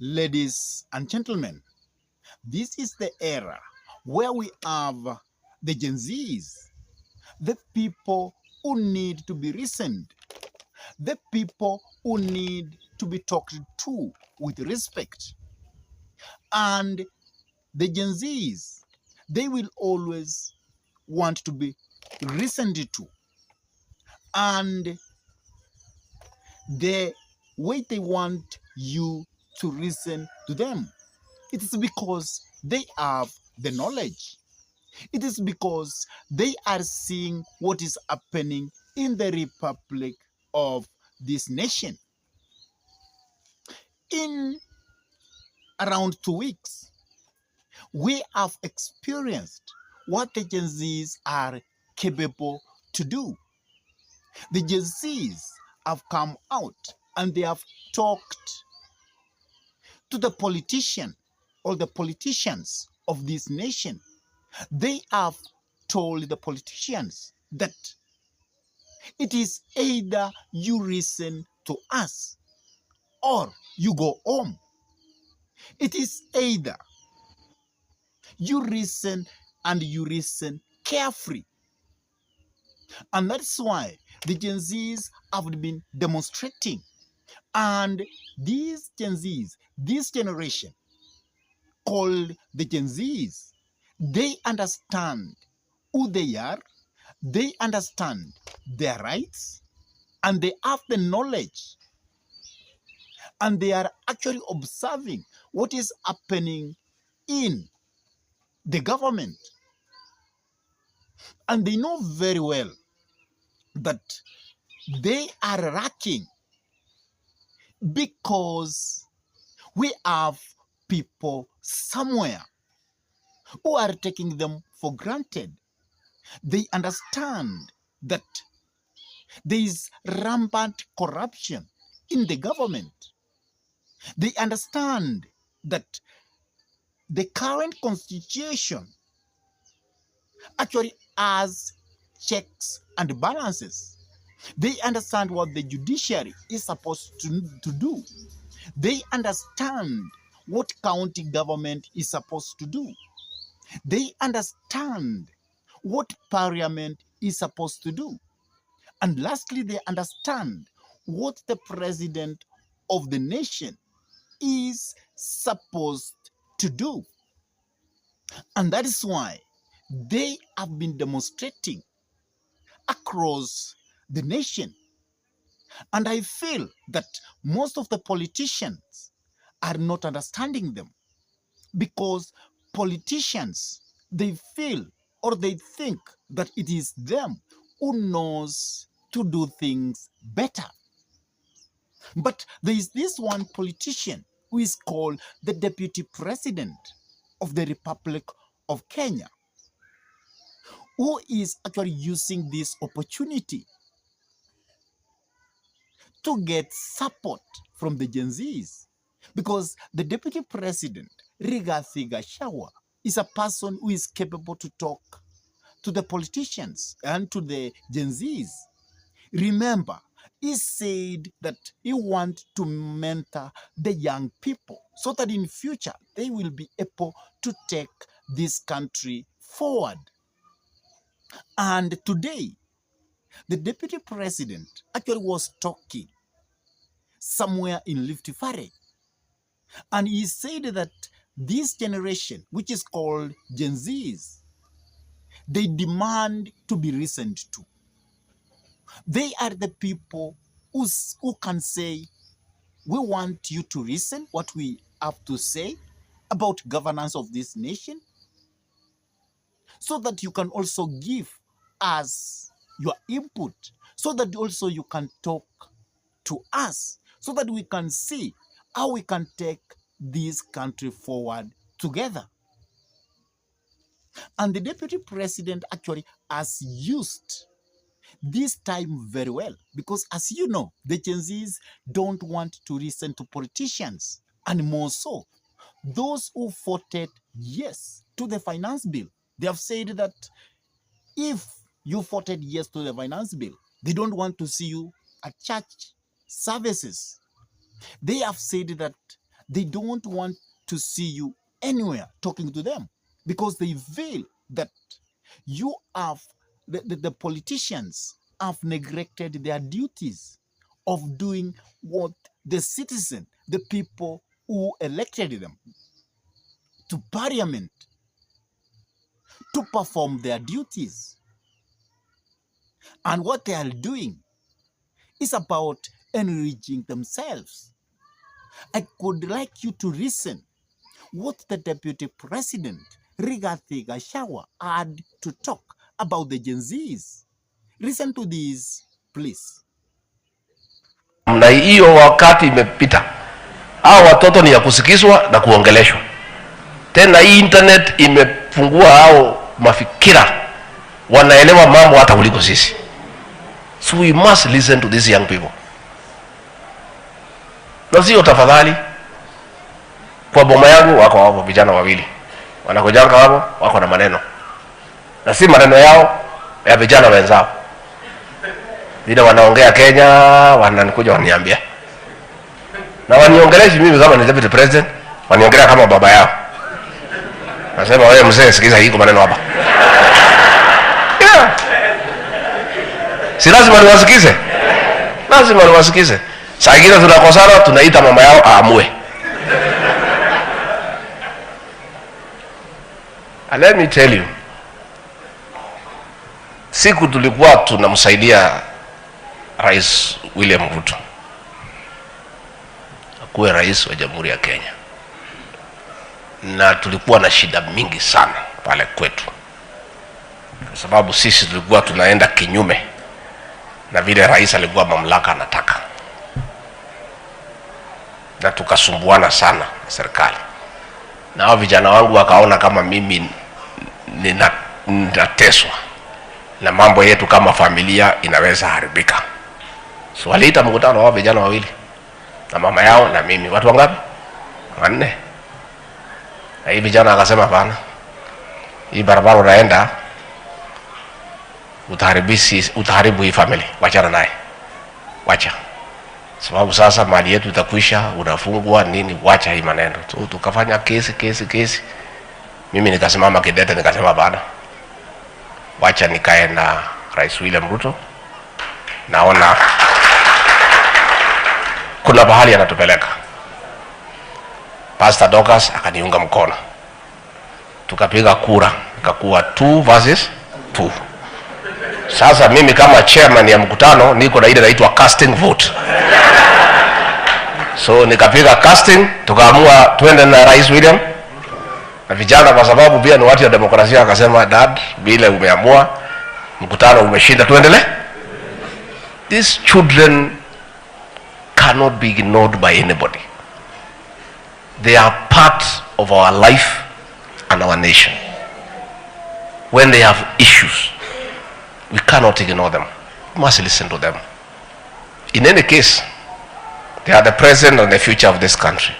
Ladies and gentlemen, this is the era where we have the Gen Zs, the people who need to be listened, the people who need to be talked to with respect. And the Gen Zs, they will always want to be listened to. And the way they want you to listen to them, it is because they have the knowledge. It is because they are seeing what is happening in the republic of this nation. In around 2 weeks, we have experienced what the Gen Zs are capable to do. The Gen Zs have come out and they have talked to the politician or the politicians of this nation. They have told the politicians that it is either you listen to us or you go home. It is either you listen and you listen carefree. And that's why the Gen Zs have been demonstrating. And these Gen Zs, this generation called the Gen Zs, they understand who they are, they understand their rights, and they have the knowledge. And they are actually observing what is happening in the government. And they know very well that they are lacking because we have people somewhere who are taking them for granted. They understand that there is rampant corruption in the government. They understand that the current constitution actually has checks and balances. They understand what the judiciary is supposed to do. They understand what county government is supposed to do. They understand what parliament is supposed to do. And lastly, they understand what the president of the nation is supposed to do. And that is why they have been demonstrating across the nation. And I feel that most of the politicians are not understanding them because politicians, they feel or they think that it is them who knows to do things better. But there is this one politician who is called the Deputy President of the Republic of Kenya, who is actually using this opportunity to get support from the Gen Zs. Because the Deputy President, Rigathi Gachagua, is a person who is capable to talk to the politicians and to the Gen Zs. Remember, he said that he wants to mentor the young people so that in future they will be able to take this country forward. And today, the Deputy President actually was talking somewhere in Rift Valley. And he said that this generation, which is called Gen Zs, they demand to be listened to. They are the people who can say, we want you to listen what we have to say about governance of this nation, so that you can also give us your input, so that also you can talk to us, so that we can see how we can take this country forward together. And the Deputy President actually has used this time very well because, as you know, the Gen Zs don't want to listen to politicians, and more so, those who voted yes to the finance bill. They have said that if you voted yes to the finance bill, they don't want to see you at church services. They have said that They don't want to see you anywhere talking to them because they feel that you have, the politicians have neglected their duties of doing what the citizen, the people who elected them to parliament, to perform their duties. And what they are doing is about enriching themselves. I could like you to listen what the Deputy President, Rigathi Gachagua, had to talk about the Gen Zs. Listen to this, please. Na hiyo wakati imepita, hao watoto ni ya kusikizwa na kuongeleshwa. Tena hii internet imefungua hao mafikira, wanaelewa mambo hata kuliko sisi. So we must listen to these young people. Na sio tafadhali, kwa boma yangu wako hapo vijana wawili wanakojanga hapo, wako na maneno, na si maneno yao ya vijana wenzao. Vile wanaongea Kenya, wananikuja waniambia, na waniongeleshi mimi kama ni deputy president, waniongelea kama baba yao. Nasema wewe mzee, sikiza hii maneno hapa. Yeah. Si lazima niwasikize? Lazima niwasikize. Saa ingine tunakosana, tunaita mama yao aamue. And let me tell you, siku tulikuwa tunamsaidia Rais William Ruto akuwe rais wa Jamhuri ya Kenya, na tulikuwa na shida mingi sana pale kwetu, kwa sababu sisi tulikuwa tunaenda kinyume na vile rais alikuwa mamlaka anataka, na tukasumbuana sana na serikali. Na hao vijana wangu wakaona kama mimi ninateswa na mambo yetu kama familia inaweza haribika. So waliita mkutano wa vijana wawili, na mama yao na mimi. Watu wangapi? 4. Na hii vijana akasema hapana, hii barabara unaenda utaharibu hii family, wachana naye, wacha, sababu sasa mali yetu itakwisha, unafungwa nini, wacha hii maneno. So tukafanya kesi. Mimi nikasimama kidete, nikasema bana, wacha nikae na Rais William Ruto, naona kuna bahali anatupeleka. Pastor Dokas akaniunga mkono, tukapiga kura, ikakuwa 2 versus 2. Sasa mimi kama chairman ya mkutano niko na ile inaitwa casting vote. So nikapiga casting, tukaamua twende na Rais William. Na vijana kwa sababu pia ni watu ya demokrasia akasema, dad, bila umeamua, mkutano umeshinda, tuendelee. These children cannot be ignored by anybody. They are part of our life and our nation. When they have issues, we cannot ignore them. We must listen to them. In any case, they are the present and the future of this country.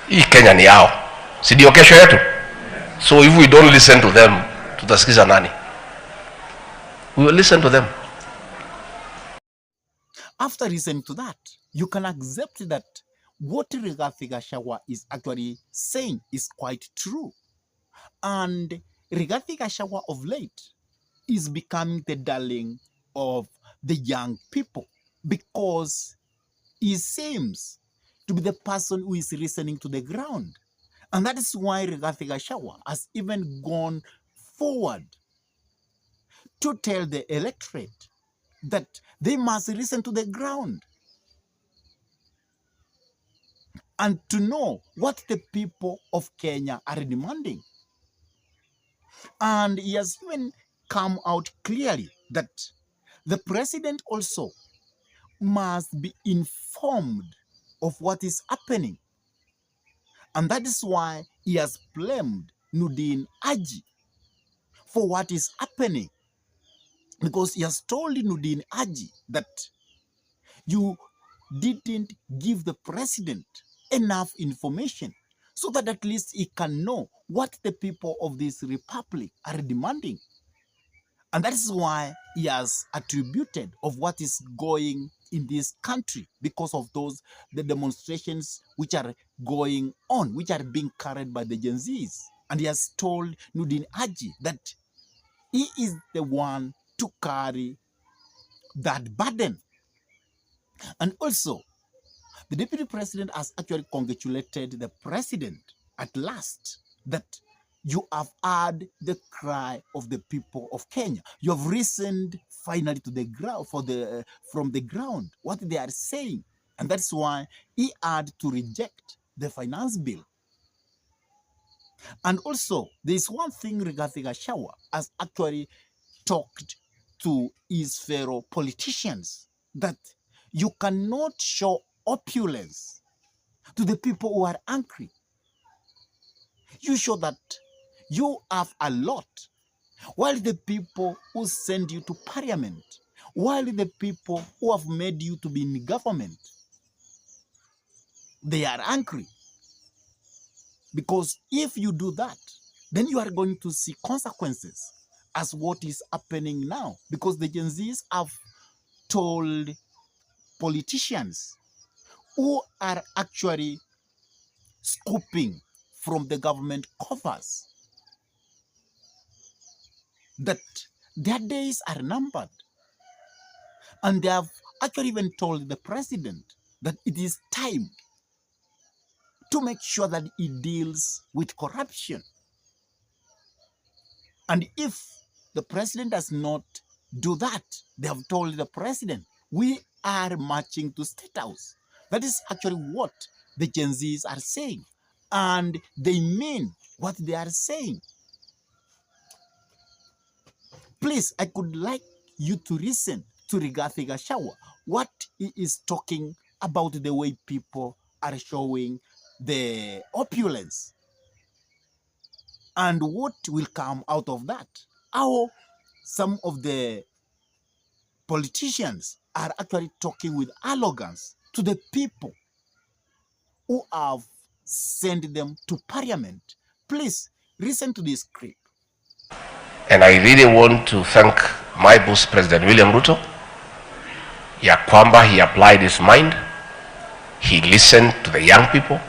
Hii Kenya ni yao, si ndio kesho yetu? So if we don't listen to them, tutasikiza nani? We will listen to them. After listening to that, you can accept that what Rigathi Gachagua is actually saying is quite true. And Rigathi Gachagua of late is becoming the darling of the young people because he seems to be the person who is listening to the ground. And that is why Rigathi Gachagua has even gone forward to tell the electorate that they must listen to the ground and to know what the people of Kenya are demanding. And he has even come out clearly that the president also must be informed of what is happening. And that is why he has blamed Nudin Aji for what is happening. Because he has told Nudin Aji that you didn't give the president enough information so that at least he can know what the people of this republic are demanding. And that is why he has attributed of what is going in this country because of the demonstrations which are going on, which are being carried by the Gen Zs. And he has told Nudin Haji that he is the one to carry that burden. And also, the deputy president has actually congratulated the president at last that you have heard the cry of the people of Kenya. You have listened finally to the ground from the ground what they are saying, and that's why he had to reject the finance bill. And also, there is one thing Rigathi Gachagua has actually talked to his fellow politicians, that you cannot show opulence to the people who are angry. You show that you have a lot, while the people who send you to parliament, while the people who have made you to be in government, they are angry. Because if you do that, then you are going to see consequences as what is happening now. Because the Gen Zs have told politicians who are actually scooping from the government coffers that their days are numbered. And they have actually even told the president that it is time to make sure that he deals with corruption. And if the president does not do that, they have told the president, we are marching to State House. That is actually what the Gen Zs are saying. And they mean what they are saying. Please, I could like you to listen to Rigathi Gachagua, what he is talking about, the way people are showing the opulence and what will come out of that. How some of the politicians are actually talking with arrogance to the people who have sent them to parliament. Please listen to this clip. And I really want to thank my boss, President William Ruto, ya kwamba he applied his mind, he listened to the young people,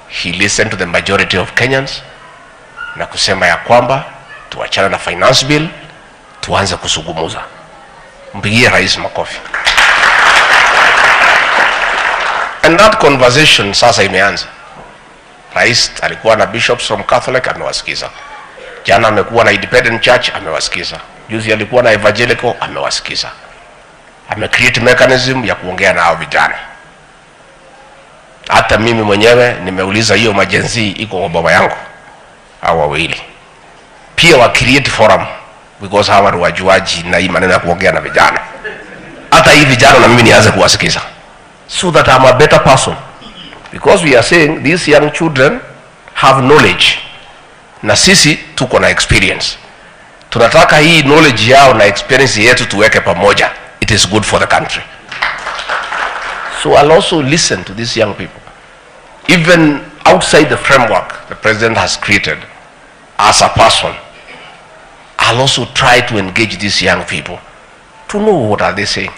he listened to the majority of Kenyans, na kusema ya kwamba tuachane na finance bill, tuanze kusugumuza. Mpigie rais makofi. And that conversation sasa imeanza. Rais alikuwa na bishops from Catholic, amewasikiza. Jana amekuwa na independent church, amewasikiza. Juzi alikuwa na evangelical, amewasikiza. Create mechanism ya kuongea na hao vijana. Hata mimi mwenyewe nimeuliza hiyo majenzi iko kwa baba yangu hao wawili. Pia wa create forum, because hawa ni wajuaji na hii maneno ya kuongea na vijana. Hata hii vijana na mimi nianze kuwasikiza, so that I'm a better person. Because we are saying these young children have knowledge, na sisi tuko na experience. Tunataka hii knowledge yao na experience yetu tuweke pamoja. It is good for the country. So I'll also listen to these young people, even outside the framework the president has created. As a person, I'll also try to engage these young people to know what are they saying.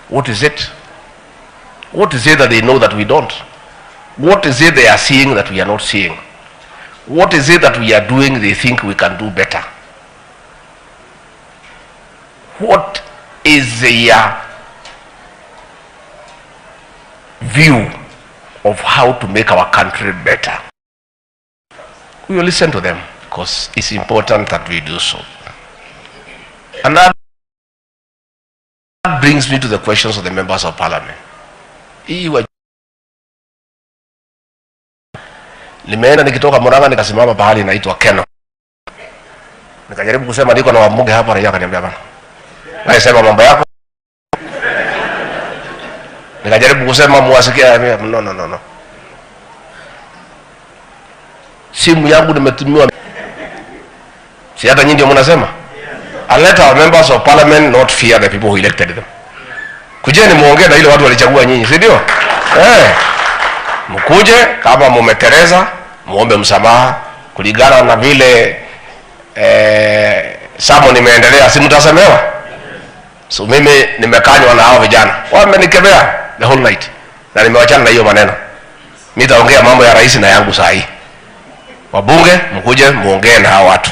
What is it? What is it that they know that we don't? What is it they are seeing that we are not seeing? What is it that we are doing they think we can do better? What is their view of how to make our country better? We will listen to them, because it's important that we do so. And that brings me to the questions of the members of parliament. Nimeenda nikitoka Murang'a nikasimama pahali inaitwa Keno. Nikajaribu kusema niko na wabunge hapa, raia akaniambia bana, wewe sema mambo yako. Nikajaribu kusema muwasikia, no. Simu yangu nimetumiwa. Si hata nyinyi ndio mnasema? And let our members of parliament not fear the people who elected them. Kujeni muongee na ile watu walichagua nyinyi, si ndio? Mkuje kama mumetereza, muombe msamaha kulingana na vile samo nimeendelea, si mtasamehewa? So mimi nimekanywa na hao vijana, wamenikemea the whole night, na nimewachana na hiyo maneno. Nitaongea mambo ya rais na yangu saa hii. Wabunge mkuje muongee na hao watu,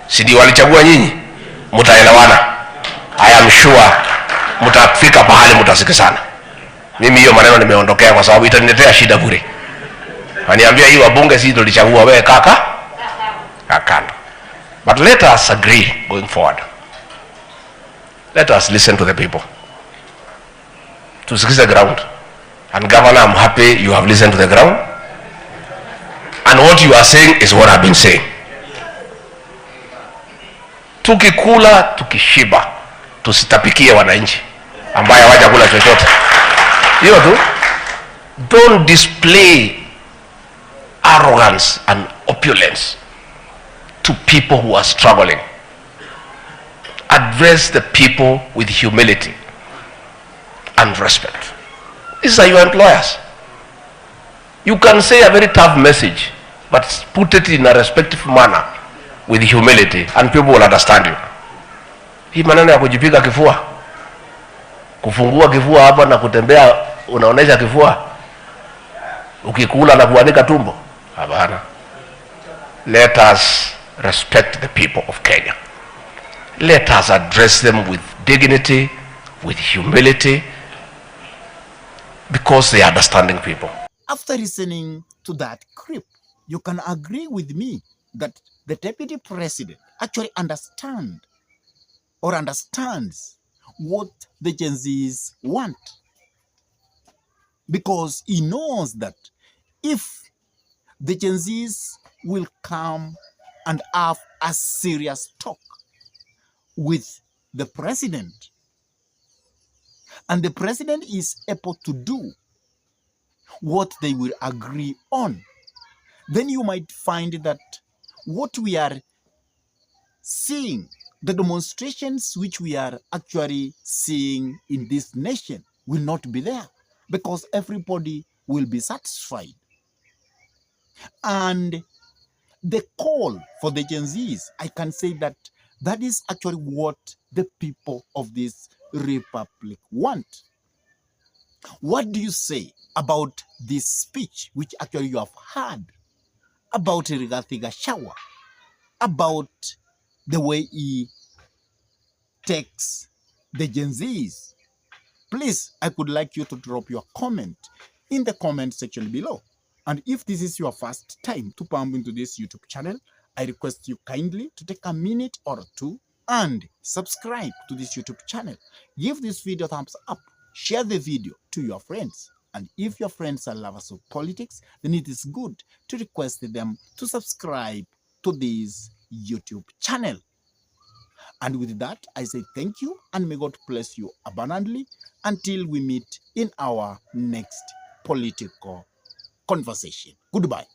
si ndio walichagua nyinyi? Mtaelewana. I am sure mtafika pahali mtasikizana. Mimi hiyo maneno nimeondokea kwa sababu itaniletea shida bure. Waniambia hii wabunge si tulichagua, wewe kaka akanda. But let us agree going forward. Let us listen to the people. Tusikize ground. And Governor, I'm happy you have listened to the ground. And what you are saying is what I've been saying. Tukikula, tukishiba, tusitapikie wananchi ambaye hawajakula chochote. Hiyo tu. Don't display arrogance and opulence to people who are struggling. Address the people with humility and respect. These are your employers. You can say a very tough message, but put it in a respectful manner with humility and people will understand you. Hii maneno ya kujipiga kifua, kufungua kifua hapa na kutembea unaonesha kifua, ukikula na kuanika tumbo, hapana. Let us respect the people of Kenya. Let us address them with dignity, with humility, because they are understanding people. After listening to that clip, you can agree with me that the deputy president actually understands what the Gen Zs want, because he knows that if the Gen Zs will come and have a serious talk with the president, and the president is able to do what they will agree on, then you might find that what we are seeing, the demonstrations which we are actually seeing in this nation, will not be there, because everybody will be satisfied. And the call for the Gen Zs, I can say that that is actually what the people of this republic want. What do you say about this speech which actually you have heard about Rigathi Gachagua, about the way he takes the Gen Zs? Please, I would like you to drop your comment in the comment section below. And if this is your first time to pump into this YouTube channel, I request you kindly to take a minute or two and subscribe to this YouTube channel. Give this video a thumbs up. Share the video to your friends. And if your friends are lovers of politics, then it is good to request them to subscribe to this YouTube channel. And with that, I say thank you and may God bless you abundantly until we meet in our next political conversation. Goodbye.